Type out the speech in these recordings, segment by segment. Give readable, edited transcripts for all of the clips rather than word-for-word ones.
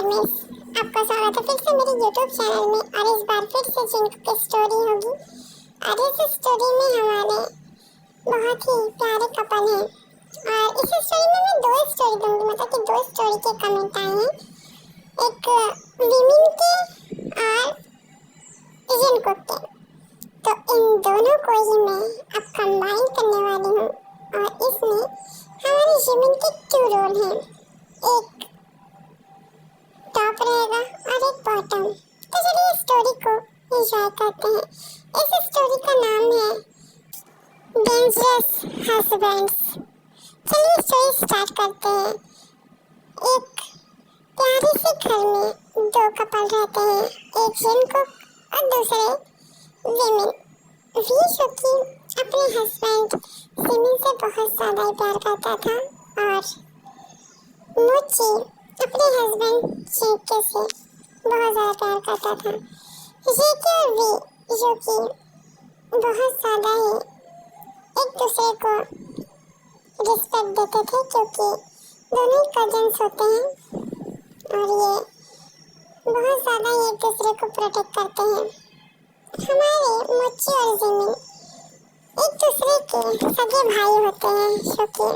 Miss, आपका स्वागत है फिर से मेरे YouTube चैनल में। और इस बार फिर से जिनको की स्टोरी होगी। और इस स्टोरी में हमारे बहुत ही प्यारे कपल हैं। और इस स्टोरी में मैं 2 स्टोरी दूंगी, मतलब कि 2 स्टोरी के कमेंट आए हैं, एक विमिन के और जिनको के। तो इन दोनों को ही मैं अब कंबाइन करने वाली हूँ। और इसमें हमारे जिमिन के 2 रोल हैं, एक टॉप रहेगा और एक बॉटम। तो चलिए स्टोरी को एंजॉय करते हैं। इस स्टोरी का नाम है डेंजरस हस्बैंड्स। चलिए स्टोरी स्टार्ट करते हैं। एक प्यारे से घर में 2 कपल रहते हैं, एक जिन कुक और दूसरे विमिन। वी जो कि अपने हस्बैंड सिमिन से बहुत ज़्यादा ही प्यार करता था और मुझे अपने हस्बैंड जेके से बहुत ज़्यादा प्यार करता था। जेके और वी जो कि बहुत ज़्यादा ही एक दूसरे को रिस्पेक्ट देते थे, क्योंकि दोनों ही कजन्स होते हैं और ये बहुत ज़्यादा ही एक दूसरे को प्रोटेक्ट करते हैं। हमारे मुच्ची और जिमिन एक दूसरे के सगे भाई होते हैं, जो कि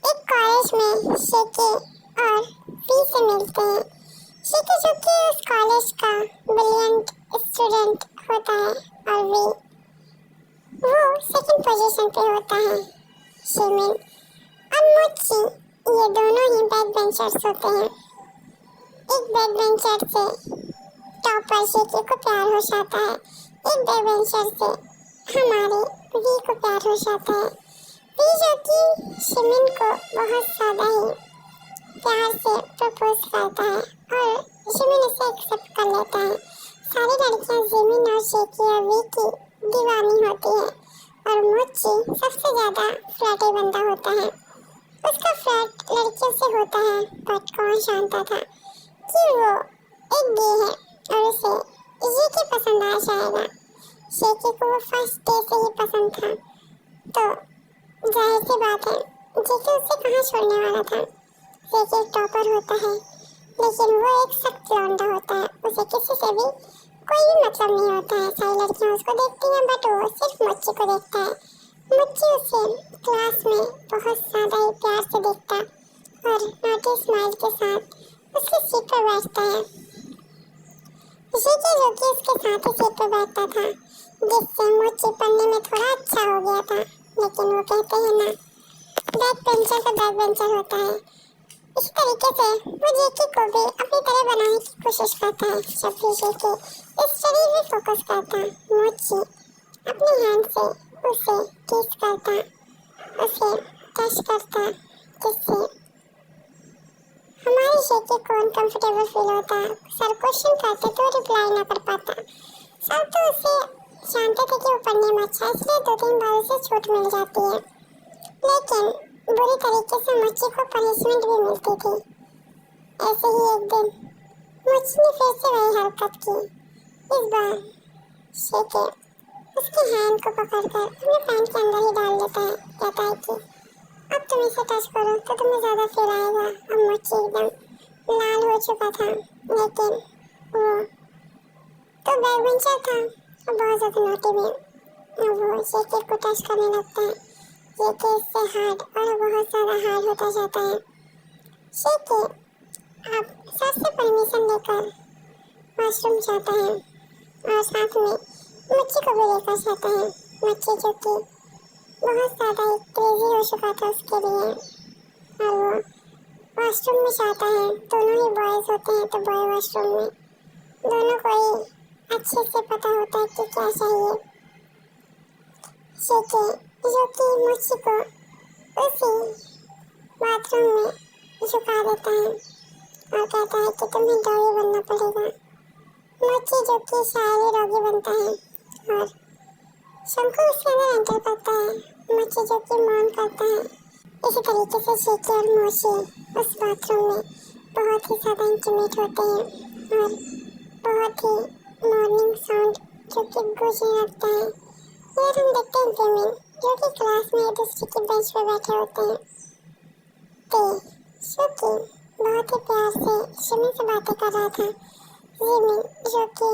एक कॉलेज में शेके और वी से मिलते हैं। शेके जो कि उस कॉलेज का ब्रिलियंट स्टूडेंट होता है और वी वो सेकंड पोजीशन पे होता है। शिमिन और मुच्ची ये दोनों ही बैक बेंचर्स होते हैं। एक बैक बेंचर से टॉपर शेके को प्यार हो जाता है, एक बैक बेंचर से हमारे वी को प्यार हो जाता है। वी जो कि शिमिन को बहुत ज़्यादा ही प्यार से प्रपोज करता है और शिमिन इसे एक्सेप्ट कर लेता है। सारी लड़कियां जिमिन और शेकी और वी की दीवानी होती है और मुच्ची सबसे ज़्यादा फ्लर्टी बंदा होता है। उसका फ्लर्ट लड़कियों से होता है, बट कौन जानता था कि वो एक गे है और उसे ये के पसंद आ जाएगा। शेकी को वो फर्स्ट डे से ही पसंद था, तो जाहिर सी बात है जेके उसे कहाँ छोड़ने वाला था। जेके एक टॉपर होता है, लेकिन वो एक सख्त लौंडा होता है। उसे किसी से भी कोई भी मतलब नहीं होता है। सारी लड़कियां उसको देखती हैं, बट वो सिर्फ मुच्ची को देखता है। मुच्ची उसे क्लास में बहुत ज़्यादा ही प्यार से देखता और नोटी स्माइल के साथ उसकी सीट पर बैठता है। जेके जो कि उसके साथ ही सीट पर बैठता था, जिससे मुच्ची पढ़ने में थोड़ा अच्छा हो गया था। लेकिन वो कहते हैं ना, बैक बेंचर का बैक बेंचर होता है। इस तरीके से वो जेके को भी अपनी तरह बनाने की कोशिश करता है। जब भी जेके इस स्टडी में फोकस करता, मुच्ची अपने हैंड से उसे किस करता, उसे टच करता, जिससे हमारे जेके को अनकंफर्टेबल फील होता। सर क्वेश्चन करते तो रिप्लाई ना कर पाता। सर तो उसे जानते थे कि वो पढ़ने में अच्छा है, इसलिए 2-3 बार उसे छूट मिल जाती है। लेकिन बुरी तरीके से मुच्ची को पनिशमेंट भी मिलती थी। ऐसे ही एक दिन मुच्ची ने फिर से वही हरकत की। इस बार शेके उसके हैंड को पकड़कर अपने पैंट के अंदर ही डाल देता है। कहता है कि अब तुम इसे टच करो तो तुम्हें ज़्यादा फील आएगा। अब मुच्ची एकदम लाल हो चुका था, लेकिन वो तो बैक बेंचर था और बहुत ज़्यादा नोटी भी। अब वो शेके को टच करने लगता है। शेके इससे हार्ड और बहुत ज़्यादा हार्ड होता जाता है। शेके अब सर से परमिशन लेकर वॉशरूम जाता है और साथ में मुच्ची को भी लेकर जाता है। मुच्ची जो कि बहुत ज़्यादा ही क्रेजी हो चुका था उसके लिए, और वो वॉशरूम में जाता है। दोनों ही बॉयज़ होते हैं, तो बॉय वॉशरूम में दोनों को ही अच्छे से पता होता है कि क्या चाहिए। शेके जो कि मुच्ची को उसी बाथरूम में झुका देता है और कहता है कि तुम्हें डॉगी बनना पड़ेगा। मुच्ची जो कि शायरी डॉगी बनता है और शंकु उसके अंदर एंटर करता है। मुच्ची जो कि मौन करता है। इसी तरीके से शेके और मुच्ची उस बाथरूम में बहुत ही ज़्यादा इंटीमेट होते हैं और बहुत ही मॉर्निंग साउंड जो कि गूंजने लगता है। फिर हम देखते हैं जिमिन जो कि क्लास में दूसरे की बेंच पर बैठे होते हैं। ते जो कि बहुत ही प्यार से शिमिन से बातें कर रहा था। जिमिन जो कि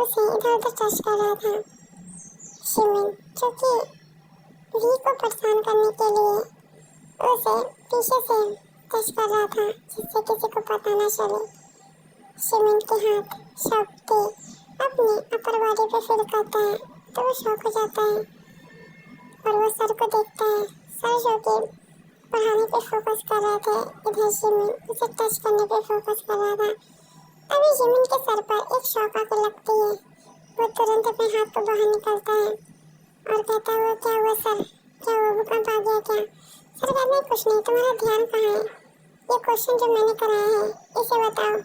उसे इधर उधर टच कर रहा था। शिमिन जो कि वी को परेशान करने के लिए उसे पीछे से टच कर रहा था जिससे किसी को पता न चले। शिमिन के हाथ शव के अपने अपर बॉडी पे फील करता है तो वो शॉक हो जाता है और वो सर को देखता है। सर जो कि पढ़ाने पे फोकस कर रहे थे, इधर जिमिन उसे टच करने पे फोकस कर रहा था। तभी जिमिन के सर पर एक शॉक आकर लगती है। वो तुरंत अपने हाथ को बाहर निकालता है और कहता है, वो क्या हुआ सर, क्या हुआ, भूकंप आ गया क्या? सर कहते हैं, कुछ नहीं, तुम्हारा ध्यान कहाँ है? ये क्वेश्चन जो मैंने कराया है इसे बताओ।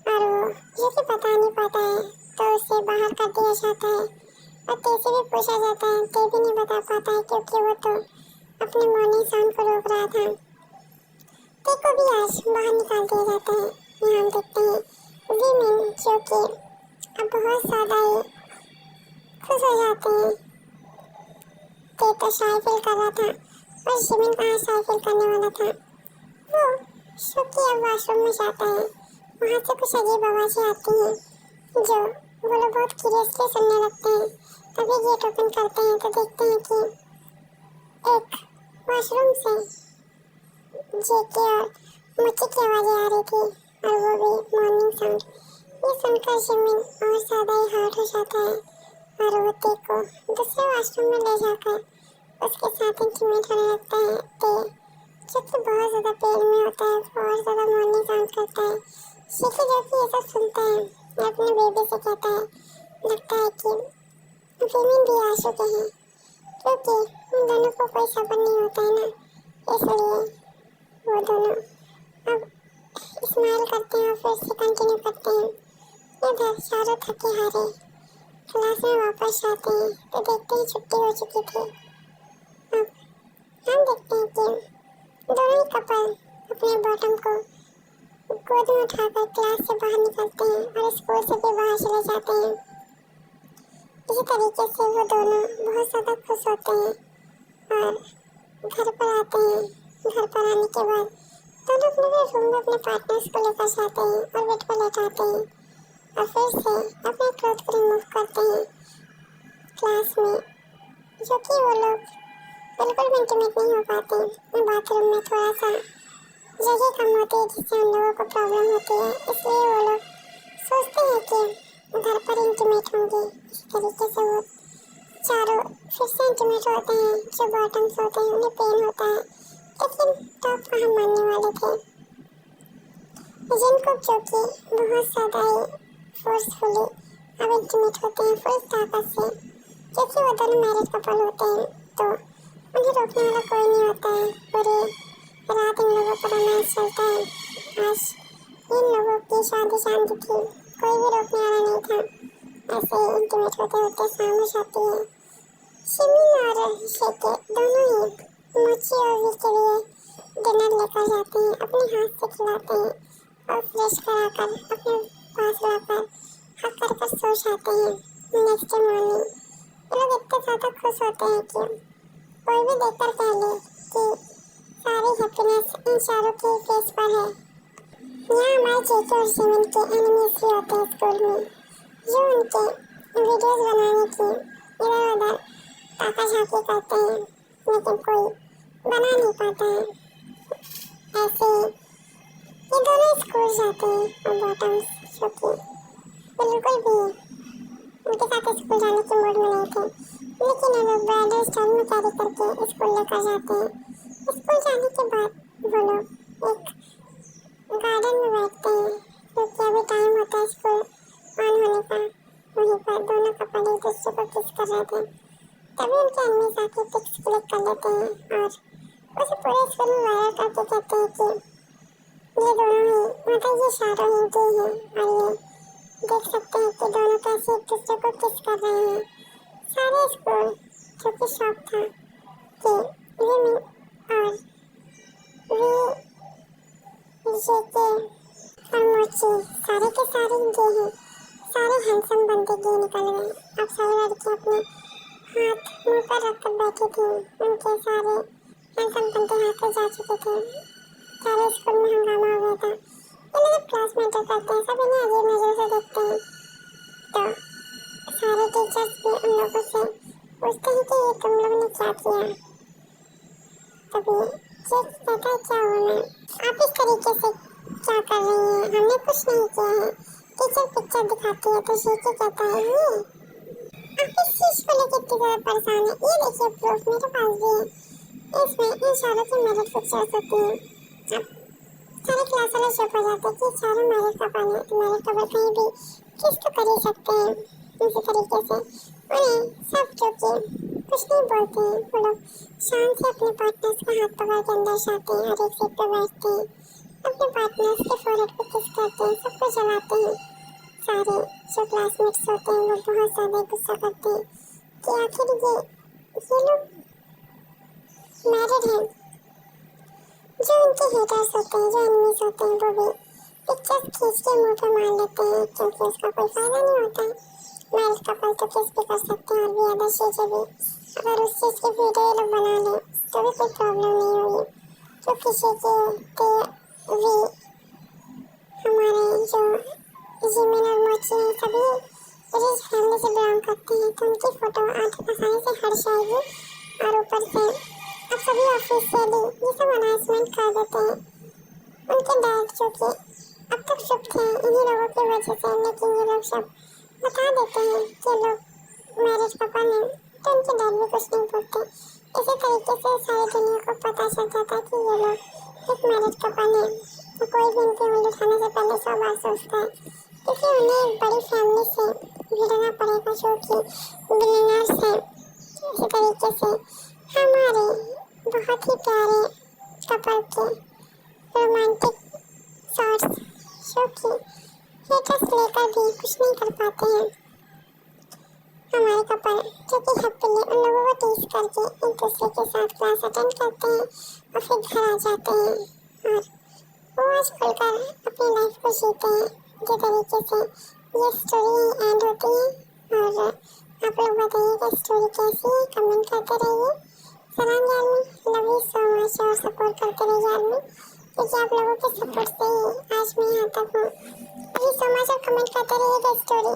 और वो जो कि बता नहीं पाता है तो उसे बाहर कर दिया जाता है और तेरे भी पूछा जाता है, ते भी नहीं बता पाता है क्योंकि वो तो अपने मॉर्निंग साउंड को रोक रहा था। ते को भी आज बाहर निकाल दिया जाता है। यहाँ हम देखते हैं जिमिन जो कि अब बहुत ज़्यादा ही खुश हो जाते हैं। ते तो शाय फील कर रहा था और जिमिन कहाँ शाय फील करने वाला था। वो शुकी अब वॉशरूम में जाता है। वहाँ से कुछ अजीब आवाज़ें आती हैं जो वो लोग बहुत क्यूरियसली सुनने लगते हैं। तभी गेट ओपन करते हैं तो देखते हैं कि एक वॉशरूम से जेके और मुच्ची की आवाज़ें आ रही थी और वो भी मॉर्निंग साउंड। ये सुनकर जिमिन और ज़्यादा ही हर्ट हो जाता है और वो ते को दूसरे वॉशरूम में ले जाकर उसके साथ इंटीमेट होने लगता है। ते जो कि बहुत ज़्यादा पेन में होता है, बहुत ज़्यादा मॉर्निंग साउंड करता है। शिकी जो कि ये सब सुनता है अपने बेबी से कहता है, लगता है कि जिमिन भी आ चुके हैं क्योंकि उन दोनों को कोई सब्र नहीं होता है ना, इसलिए वो दोनों अब स्माइल करते हैं और फिर से कंटिन्यू करते हैं। इधर चारों थके हारे क्लास में वापस जाते हैं तो देखते ही छुट्टी हो चुकी थी। अब हम देखते हैं कि दोनों ही कपल अपने बॉटम को गोद में उठाकर क्लास से बाहर निकलते हैं और स्कूल से भी बाहर चले जाते हैं। इसी तरीके से वो दोनों बहुत ज़्यादा खुश होते हैं और घर पर आते हैं। घर पर आने के बाद दोनों अपने रूम में अपने पार्टनर्स को लेकर जाते हैं और बेड पर लेटाते हैं और फिर से अपने क्लोथ को रिमूव करते हैं। क्लास में जो कि वो लोग बिल्कुल भी इंटीमेट नहीं हो पाते। बाथरूम में थोड़ा सा जगह कम होती है जिससे उन लोगों को प्रॉब्लम होती है, इसलिए वो लोग सोचते हैं कि घर पर इंटीमेट होंगे। इस तरीके से वो चारों फिर से इंटीमेट होते हैं। जो बॉटम्स होते हैं उन्हें पेन होता है लेकिन टॉप कहाँ मानने वाले थे। जिनको जो कि बहुत ज़्यादा ही फोर्सफुली अब इंटीमेट होते हैं फुल ताकत से, क्योंकि वो दोनों मैरिड कपल होते हैं तो उन्हें रोकने वाला कोई नहीं होता है। पूरे रात इन लोगों का रोमांस चलता है। आज इन लोगों की शादी शांति थी, कोई भी रोकने वाला नहीं था। ऐसे ही इंटीमेट होते होते शाम हो जाती है। शिमिन और शेके दोनों ही मोची और वी के लिए डिनर लेकर जाते हैं, अपने हाथ से खिलाते हैं और फ्रेश कराकर अपने पास लाकर हक कर कर सो जाते हैं। नेक्स्ट डे मॉर्निंग ये लोग इतने ज़्यादा खुश होते हैं कि कोई भी देखकर कह ले कि सारी हैप्पीनेस इन चारों के फेस पर है। यहाँ हमारे जेके और शिमिन के एनिमीज भी होते हैं स्कूल में, जो उनके वीडियोस बनाने की इधर उधर ताका झांकी करते हैं लेकिन कोई बना नहीं पाता है। ऐसे ही ये दोनों स्कूल जाते हैं और बॉटम्स जो कि बिल्कुल भी उनके साथ स्कूल जाने के मूड में नहीं थे, लेकिन वो ब्राइडल स्टाइल में कैरी करके स्कूल लेकर जाते हैं। स्कूल जाने के बाद वो लोग एक गार्डन में बैठते हैं क्योंकि अभी टाइम होता है स्कूल ऑन होने का। वहीं पर दोनों कपल एक दूसरे को किस कर रहे थे, तभी उनके एनिमीज आके पिक्स क्लिक कर लेते हैं और उसे पूरे स्कूल में वायरल करके कहते हैं कि ये दोनों ही मतलब ये शारो ही गे हैं और ये देख सकते हैं कि दोनों कैसे एक दूसरे को किस कर रहे हैं। सारे स्कूल जो कि शौक था कि जिमिन और वी जेके और मोची सारे के सारे गे हैं। सारे हैंडसम बंदे गे निकल गए। अब सारी लड़कियां अपने हाथ मुंह पर रखकर बैठी थी। उनके सारे हैंडसम बंदे हाथ जा चुके थे। सारे स्कूल में हंगामा हो गया था। ये लोग क्लास मैटर करते हैं, सब इन्हें अजीब नजर से देखते हैं। तो सारे टीचर्स भी उन लोगों से पूछते हैं कि ये तुम लोगों ने क्या किया। तभी ये कहता है क्या हुआ मैम, आप इस तरीके से क्या कर रही हैं, हमने कुछ नहीं किया है। टीचर पिक्चर दिखाती है तो शीशे कहता है ये आप इस चीज को लेकर इतनी ज्यादा परेशान है, ये देखिए प्रूफ मेरे पास भी है, इसमें इन चारों की मैरिज पिक्चर्स होती हैं। अब सारे क्लास वाले चुप हो जाते हैं कि चारों मैरिज कपल हैं, तो मैरिज कपल कहीं भी किस तो कर ही सकते हैं। इसी तरीके से उन्हें सब जो कि कुछ नहीं बोलते हैं, वो लोग शांत से अपने पार्टनर्स का हाथ पकड़ के अंदर जाते हैं और एक सीट पर बैठते हैं, अपने पार्टनर्स के फोरहेड पे किस करते हैं, सबको जलाते हैं। सारे जो क्लासमेट्स होते हैं वो बहुत ज़्यादा गुस्सा करते हैं कि आखिर ये लोग मैरिड हैं। जो उनके हेटर्स होते हैं, जो एनिमीज होते हैं, वो भी पिक्चर्स खींच के मुंह पे मार लेते हैं क्योंकि उसका कोई फायदा नहीं होता। मैरिज कपल तो किस भी कर सकते हैं और भी अदर चीज़ें भी। अगर उस चीज़ की वीडियो ये लोग बना लें तो भी कोई प्रॉब्लम नहीं होगी। जो किसी के भी हमारे जो जिमिन और मोची हैं सभी रिच फैमिली से बिलोंग करते हैं, तो उनकी फोटो आसानी से हट जाएगी। और ऊपर से अब सभी ऑफिशियली ये सब अनाउंसमेंट कर देते हैं। उनके डैड जो कि अब तक चुप थे इन्हीं लोगों की वजह से, लेकिन ये लोग सब बता देते हैं कि लोग मैरिज कपल हैं, तो उनके डैड भी कुछ नहीं बोलते। इसी तरीके से सारी दुनिया को पता चल जाता है कि ये लोग एक मैरिज कपल हैं। तो कोई भी इनकी उंगली उठाने से पहले 100 बार सोचता है, क्योंकि उन्हें एक बड़ी फैमिली से भिड़ना पड़ेगा जो कि बिलियनर्स हैं। इसी तरीके से हमारे बहुत ही प्यारे कपल के रोमांटिक शॉट्स जो कि हेटर्स लेकर भी कुछ नहीं कर पाते हैं। हमारे कपल जो कि हैप्पीली उन लोगों को टीज करके एक दूसरे के साथ क्लास अटेंड करते हैं और फिर घर आ जाते हैं और वो आज खुलकर अपनी लाइफ को जीते हैं। इसी तरीके से ये स्टोरी एंड होती है। और आप लोग बताइएगा स्टोरी कैसी है, कमेंट करते रहिए। सलाम यार, लव यू सो मच और सपोर्ट करते रहिए यार, क्योंकि आप लोगों के सपोर्ट से ही आज मैं यहाँ तक हूँ। लव यू सो मच और कमेंट करते रहिएगा स्टोरी।